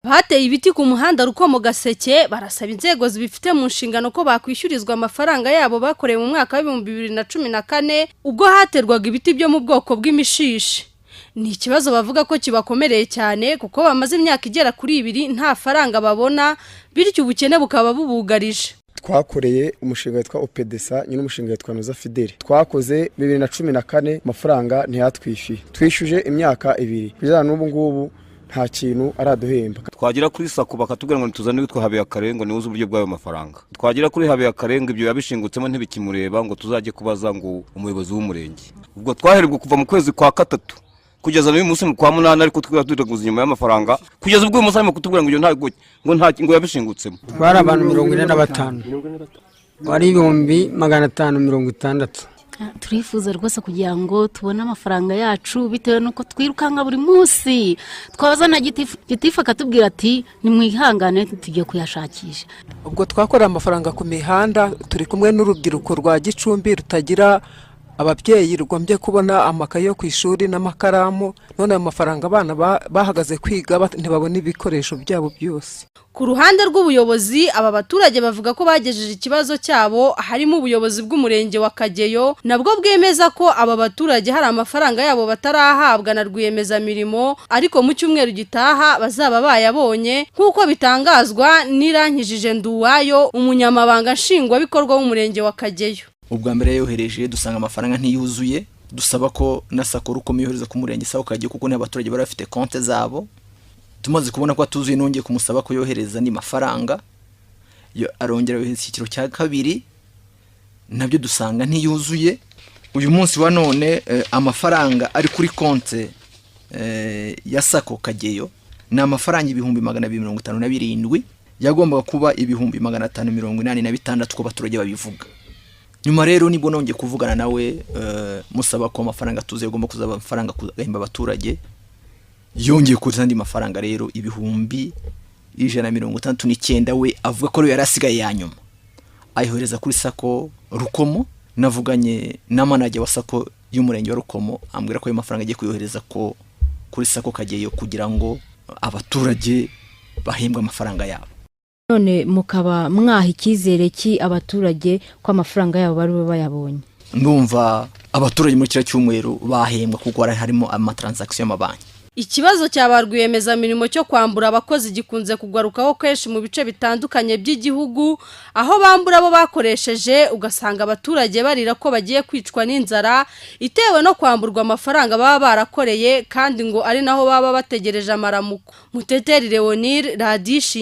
Bateye ibiti ku muhanda Rukomo Gaseke barasaba inzego zibifite mu nshingano ko bakwishyurizwa amafaranga yabo bakoreye mu mwaka wa 2014 ubwo haterwaga ibiti byo mu bwoko bw'imishishi. Ni ikibazo bavuga ko kibakomereye cyane kuko bamaze imyaka igera kuri 2 nta faranga babona bityo ubukene bukaba bubugarije. Twakoreye umushinga witwa OPDSA nyine umushinga witwa Noza Fidel. Twakoze 2014 amafaranga ntiyatwishyuye. Twishyuje imyaka 2. Kujyana n'ubu ngubu nta kintu araduhemba. Twagira kuri sako bakatubwira ngo tuzane witwa Habiya Karengo ni uzi uburyo bwayo mafaranga. Twagira kuri Habiya Karengo ibyo yabishingutsemo ntibikimureba ngo tuzaje kubaza ngo umuyobozi w'umurenge. Ubwo twaherebwe kuva mu kwezi kwa 3 kugeza n'uyu munsi kwa 8 ariko twiraduguza inyuma y'amafaranga kugeza ubwo uyu munsi arimo kutubwira ngo iyo ngo yabishingutsemo. Twara abantu 45 wari 1560. Turifuza rwose kugira ngo tubone amafaranga yacu bitewe nuko twirukanga buri munsi twabazana gitifu akatubwira ati nimwihangane tugiye kuyashakisha. Ubwo twakora amafaranga ku mihanda turi kumwe n'urubyiruko rwa Gicumbi rutagira ababyeyi rugombye kubona amakaye yo kwishuri n'amakaramu none amafaranga abana bahagaze kwiga ntibabona ibikoresho byabo byose. Ku ruhande rw'ubuyobozi aba baturage bavuga ko bagejeje ikibazo cyabo harimo ubuyobozi bw'umurenge wa Kageyo nabwo bwemeza ko aba baturage hari amafaranga yabo batarahabwa na rwiyemeza mirimo ariko mu cyumweru gitaha bazaba bayabonye nkuko bitangazwa n'Irankijije Nduwayo umunyamabanga nshingwa bikorwa w'umurenge wa Kageyo. Ubwa mbere yohereje dusanga amafaranga ntiyuzuye dusaba ko na sako Rukomo yohereza ku murenge saho Kageyo kuko n'abaturage bari bafite konte zabo. Tumaze kubona ko atuzuye nongeye kumusaba ko yohereza ni mafaranga yo arongera yohereza ikiciro cya 2 nabyo dusanga ntiyuzuye. Uyu munsi wa none amafaranga ari kuri konte ya sako Kageyo na amafaranga 257 yagombaga kuba 586 ko baturage babivuga. Nyuma rero nibwo nongeye kuvugana nawe musaba ko amafaranga tuze yagomba kuzaba amafaranga kugahimba abaturage yongeye kuzandi mafaranga rero 169 we avuga ko yari asigaye yanyuma ayihereza kuri sako Rukomo. Navuganye na manager wa sako y'umurenge wa Rukomo ambwira ko ayo mafaranga agiye kuyohereza ko kuri sako Kageyo kugira ngo abaturage bahembwe amafaranga yabo. None mukaba mwaha ikizere ki abaturage ko amafaranga yabo bari bayabonye? Ndumva abaturage muri kira cyumweru bahembwa kuko harimo ama transaction y'amabanki. Ikibazo cyabarwiyemeza mirimo cyo kwambura abakozi gikunze kugarukaho kenshi mu bice bitandukanye by'igihugu aho bambura abo bakoresheje ugasanga abaturage barira ko bagiye kwicwa n'inzara itewe no kwamburwa amafaranga baba barakoreye kandi ngo ari naho baba bategereje amaramuko. Muteteri Leonir Radishi.